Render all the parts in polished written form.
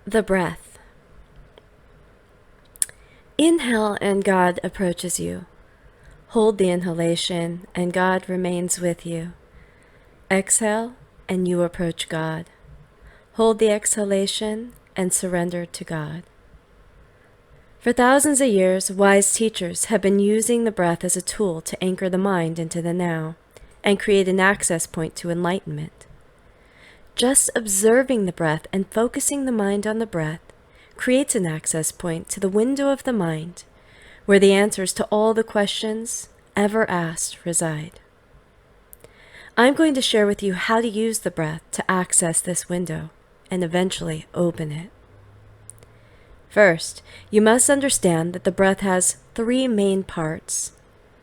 The breath. Inhale and God approaches you. Hold the inhalation and God remains with you. Exhale and you approach God. Hold the exhalation and surrender to God. For thousands of years, wise teachers have been using the breath as a tool to anchor the mind into the now and create an access point to enlightenment. Just observing the breath and focusing the mind on the breath creates an access point to the window of the mind where the answers to all the questions ever asked reside. I'm going to share with you how to use the breath to access this window and eventually open it. First, you must understand that the breath has three main parts: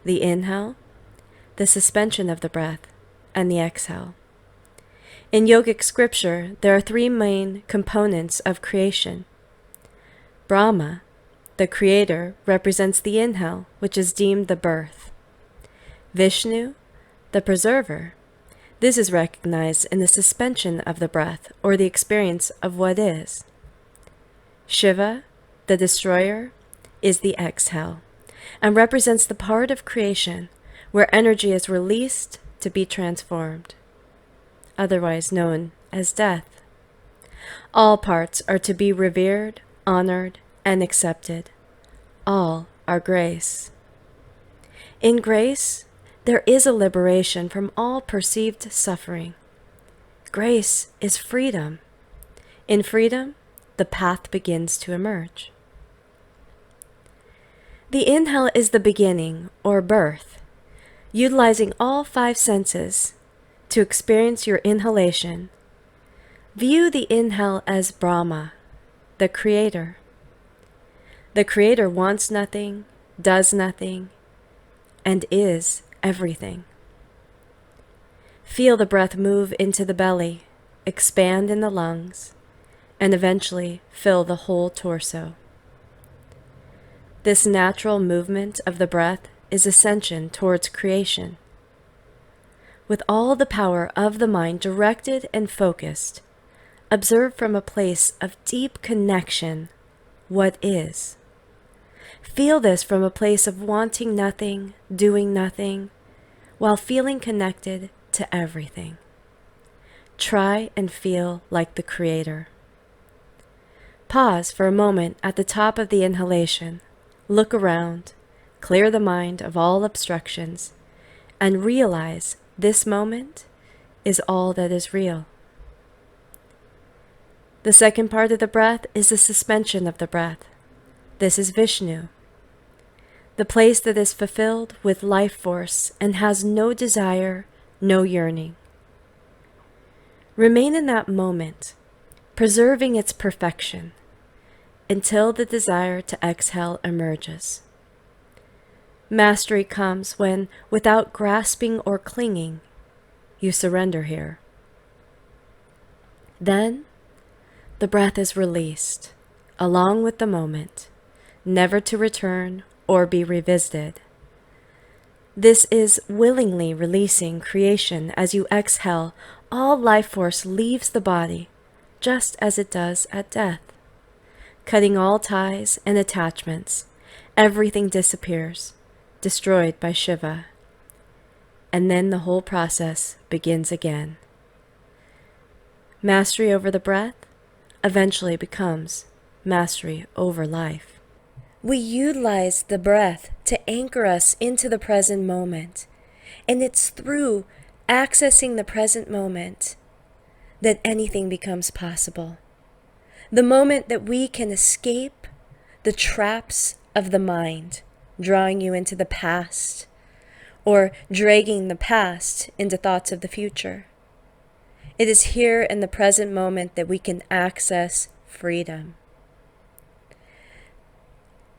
the inhale, the suspension of the breath, and the exhale. In yogic scripture, there are three main components of creation. Brahma, the creator, represents the inhale, which is deemed the birth. Vishnu, the preserver. This is recognized in the suspension of the breath, or the experience of what is. Shiva, the destroyer, is the exhale, and represents the part of creation where energy is released to be transformed, otherwise known as death. All parts are to be revered, honored, and accepted. All are grace. In grace, there is a liberation from all perceived suffering. Grace is freedom. In freedom, the path begins to emerge. The inhale is the beginning, or birth, utilizing all five senses to experience your inhalation. View the inhale as Brahma, the creator. The creator wants nothing, does nothing, and is everything. Feel the breath move into the belly, expand in the lungs, and eventually fill the whole torso. This natural movement of the breath is ascension towards creation. With all the power of the mind directed and focused, observe from a place of deep connection what is. Feel this from a place of wanting nothing, doing nothing, while feeling connected to everything. Try and feel like the creator. Pause for a moment at the top of the inhalation. Look around, clear the mind of all obstructions, and realize this moment is all that is real. The second part of the breath is the suspension of the breath. This is Vishnu, the place that is fulfilled with life force and has no desire, no yearning. Remain in that moment, preserving its perfection, until the desire to exhale emerges. Mastery comes when, without grasping or clinging, you surrender here. Then, the breath is released, along with the moment, never to return or be revisited. This is willingly releasing creation. As you exhale, all life force leaves the body, just as it does at death. Cutting all ties and attachments, everything disappears, destroyed by Shiva. And then the whole process begins again. Mastery over the breath eventually becomes mastery over life. We utilize the breath to anchor us into the present moment, and it's through accessing the present moment that anything becomes possible. The moment that we can escape the traps of the mind, drawing you into the past, or dragging the past into thoughts of the future. It is here in the present moment that we can access freedom.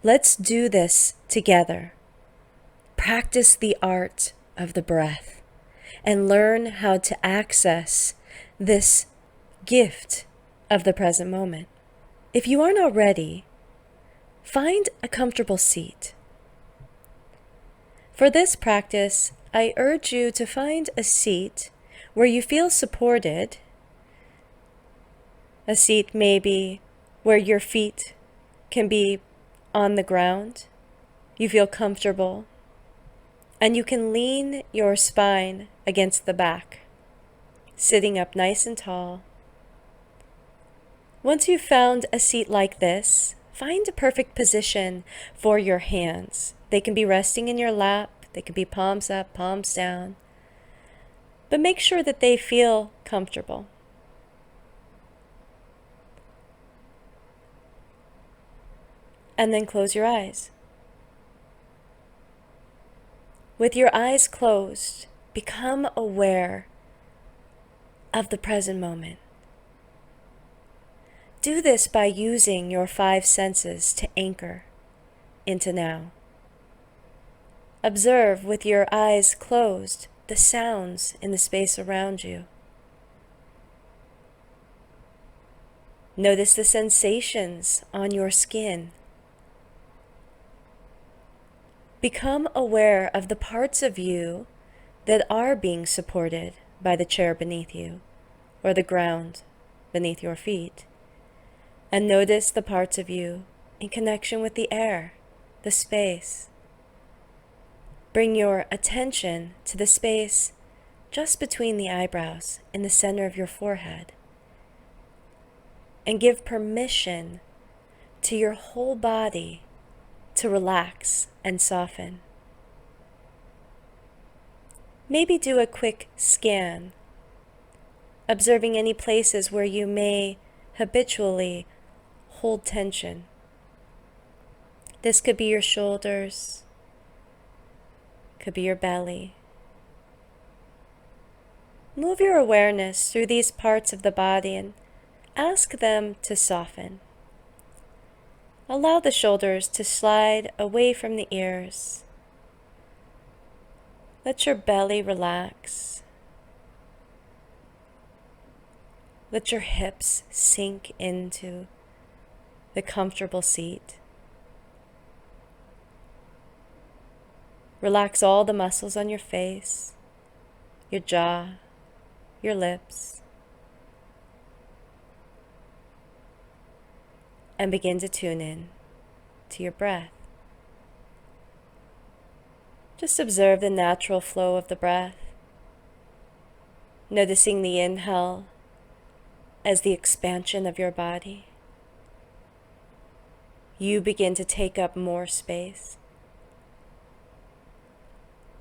Let's do this together. Practice the art of the breath and learn how to access this gift of the present moment. If you aren't already, find a comfortable seat. For this practice, I urge you to find a seat where you feel supported. A seat maybe where your feet can be on the ground. You feel comfortable, and you can lean your spine against the back, sitting up nice and tall. Once you've found a seat like this, find a perfect position for your hands. They can be resting in your lap, they can be palms up, palms down, but make sure that they feel comfortable. And then close your eyes. With your eyes closed, become aware of the present moment. Do this by using your 5 senses to anchor into now. Observe with your eyes closed the sounds in the space around you. Notice the sensations on your skin. Become aware of the parts of you that are being supported by the chair beneath you or the ground beneath your feet. And notice the parts of you in connection with the air, the space. Bring your attention to the space just between the eyebrows in the center of your forehead. And give permission to your whole body to relax and soften. Maybe do a quick scan, observing any places where you may habitually hold tension. This could be your shoulders, could be your belly. Move your awareness through these parts of the body and ask them to soften. Allow the shoulders to slide away from the ears. Let your belly relax. Let your hips sink into the comfortable seat. Relax all the muscles on your face, your jaw, your lips, and begin to tune in to your breath. Just observe the natural flow of the breath, noticing the inhale as the expansion of your body. You begin to take up more space.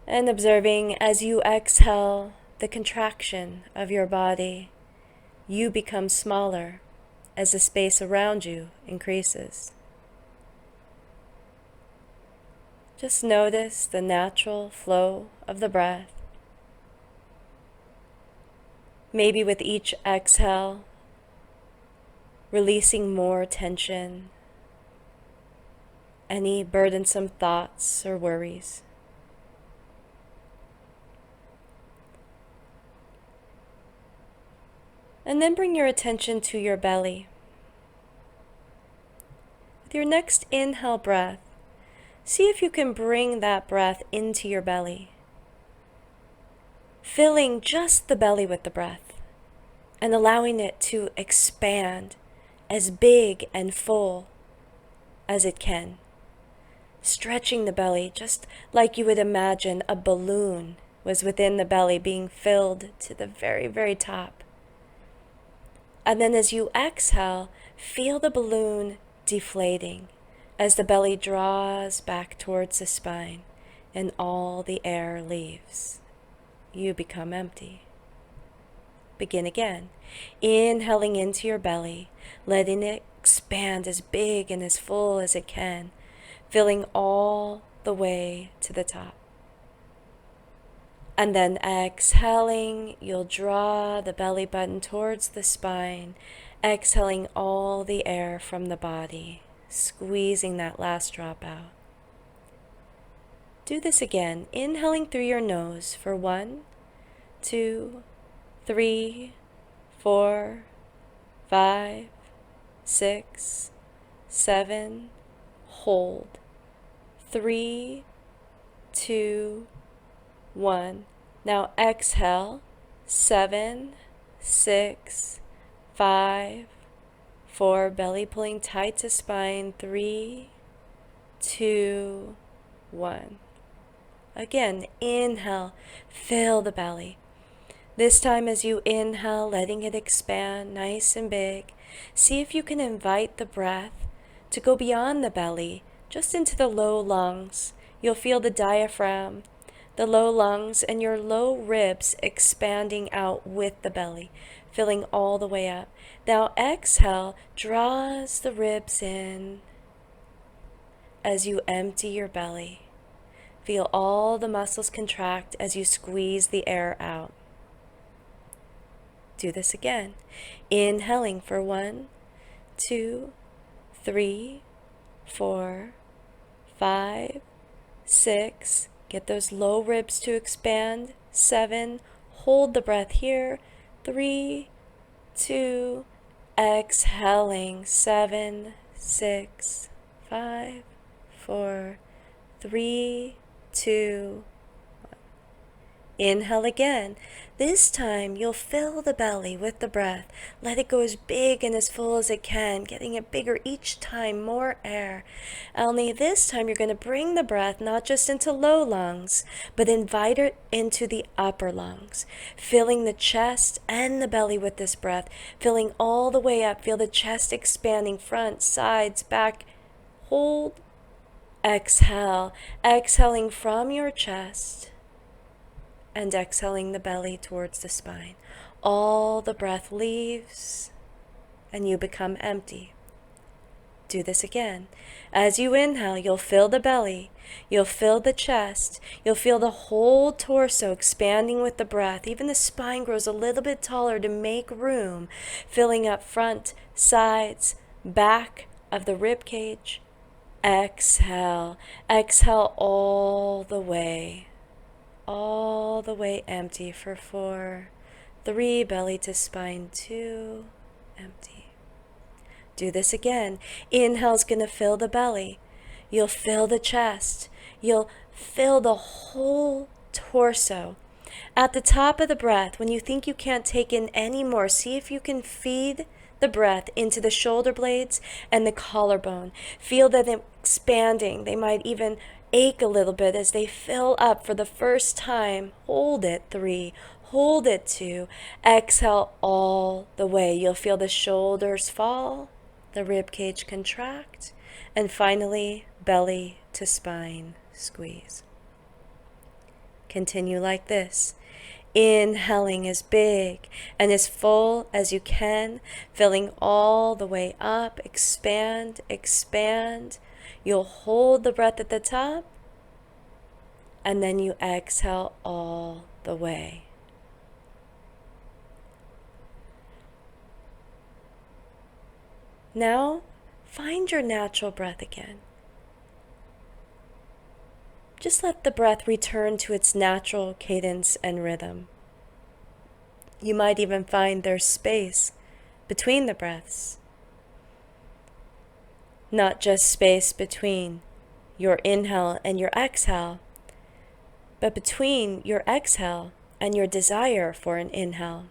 And observing as you exhale the contraction of your body, you become smaller as the space around you increases. Just notice the natural flow of the breath. Maybe with each exhale, releasing more tension, any burdensome thoughts or worries. And then bring your attention to your belly. With your next inhale breath, see if you can bring that breath into your belly, filling just the belly with the breath and allowing it to expand as big and full as it can. Stretching the belly just like you would imagine a balloon was within the belly being filled to the very, very top. And then as you exhale, feel the balloon deflating as the belly draws back towards the spine and all the air leaves. You become empty. Begin again, inhaling into your belly, letting it expand as big and as full as it can, filling all the way to the top. And then exhaling, you'll draw the belly button towards the spine, exhaling all the air from the body, squeezing that last drop out. Do this again, inhaling through your nose for 1, 2, 3, 4, 5, 6, 7, hold. 3, 2, 1. Now exhale. 7, 6, 5, 4, belly pulling tight to spine. 3, 2, 1. Again, inhale, fill the belly. This time as you inhale, letting it expand nice and big. See if you can invite the breath to go beyond the belly, just into the low lungs. You'll feel the diaphragm, the low lungs, and your low ribs expanding out with the belly, filling all the way up. Now exhale, draws the ribs in as you empty your belly. Feel all the muscles contract as you squeeze the air out. Do this again. Inhaling for 1, 2, 3, 4, 5, 6. Get those low ribs to expand. 7. Hold the breath here. 3, 2. Exhaling. 7, 6, 5, 4, 3, 2. Inhale again. This time you'll fill the belly with the breath. Let it go as big and as full as it can, getting it bigger each time, more air. Only this time you're going to bring the breath not just into low lungs, but invite it into the upper lungs, filling the chest and the belly with this breath, filling all the way up. Feel the chest expanding, front, sides, back. Hold. Exhale. Exhaling from your chest. And exhaling the belly towards the spine. All the breath leaves and you become empty. Do this again. As you inhale, you'll fill the belly, you'll fill the chest, you'll feel the whole torso expanding with the breath. Even the spine grows a little bit taller to make room, filling up front, sides, back of the rib cage. Exhale. Exhale all the way empty for 4, 3, belly to spine, 2, empty. Do this again. Inhale's going to fill the belly. You'll fill the chest. You'll fill the whole torso. At the top of the breath, when you think you can't take in any more, see if you can feed the breath into the shoulder blades and the collarbone. Feel that expanding. They might even ache a little bit as they fill up for the first time. Hold it. 3. Hold it. 2. Exhale all the way. You'll feel the shoulders fall, the rib cage contract, and finally belly to spine squeeze. Continue like this. Inhaling as big and as full as you can, filling all the way up. Expand, expand. You'll hold the breath at the top, and then you exhale all the way. Now, find your natural breath again. Just let the breath return to its natural cadence and rhythm. You might even find there's space between the breaths. Not just space between your inhale and your exhale, but between your exhale and your desire for an inhale.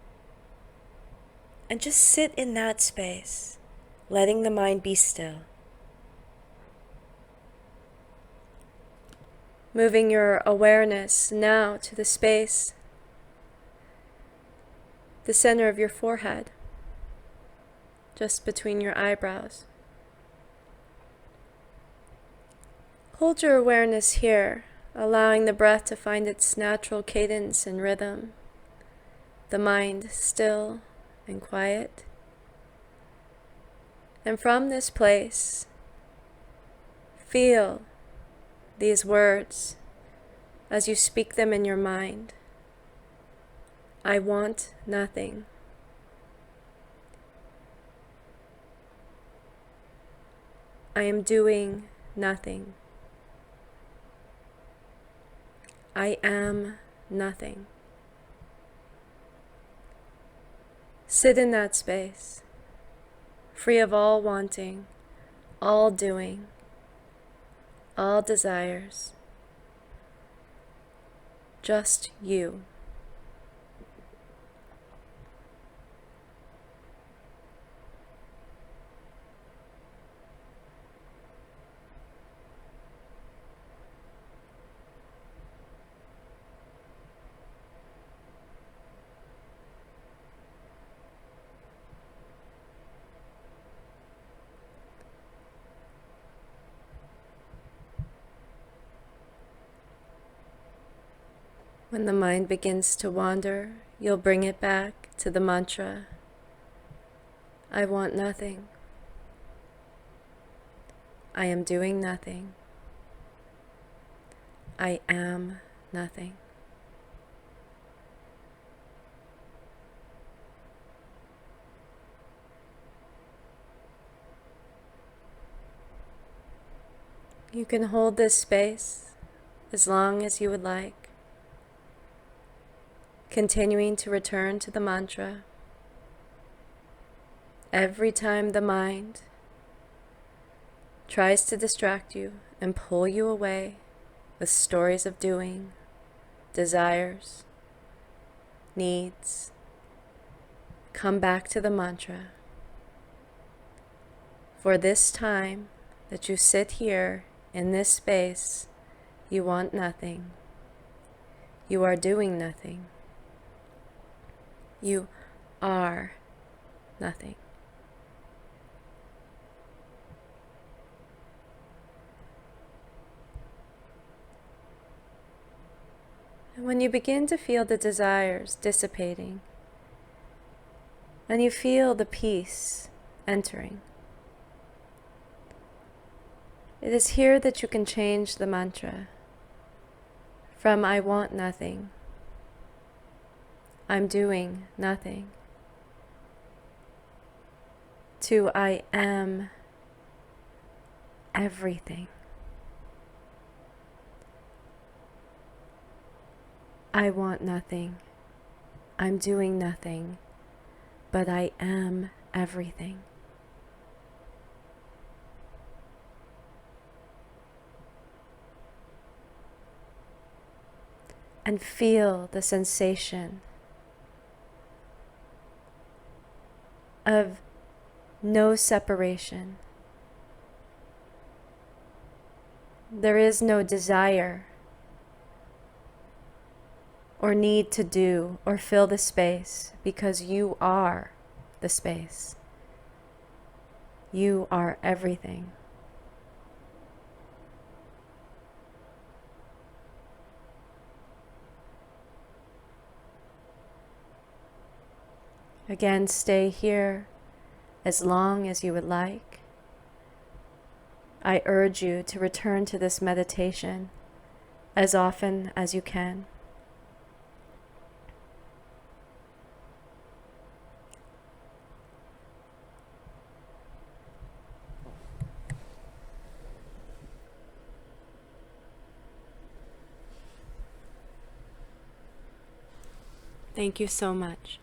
And just sit in that space, letting the mind be still. Moving your awareness now to the space, the center of your forehead, just between your eyebrows. Hold your awareness here, allowing the breath to find its natural cadence and rhythm, the mind still and quiet. And from this place, feel these words as you speak them in your mind. I want nothing. I am doing nothing. I am nothing. Sit in that space, free of all wanting, all doing, all desires. Just you. When the mind begins to wander, you'll bring it back to the mantra, I want nothing. I am doing nothing. I am nothing. You can hold this space as long as you would like, continuing to return to the mantra every time the mind tries to distract you and pull you away with stories of doing, desires, needs. Come back to the mantra. For this time that you sit here in this space, you want nothing. You are doing nothing. You are nothing. And when you begin to feel the desires dissipating, and you feel the peace entering, it is here that you can change the mantra from I want nothing, I'm doing nothing, to I am everything. I want nothing, I'm doing nothing, but I am everything. And feel the sensation of no separation. There is no desire or need to do or fill the space, because you are the space. You are everything. Again, stay here as long as you would like. I urge you to return to this meditation as often as you can. Thank you so much.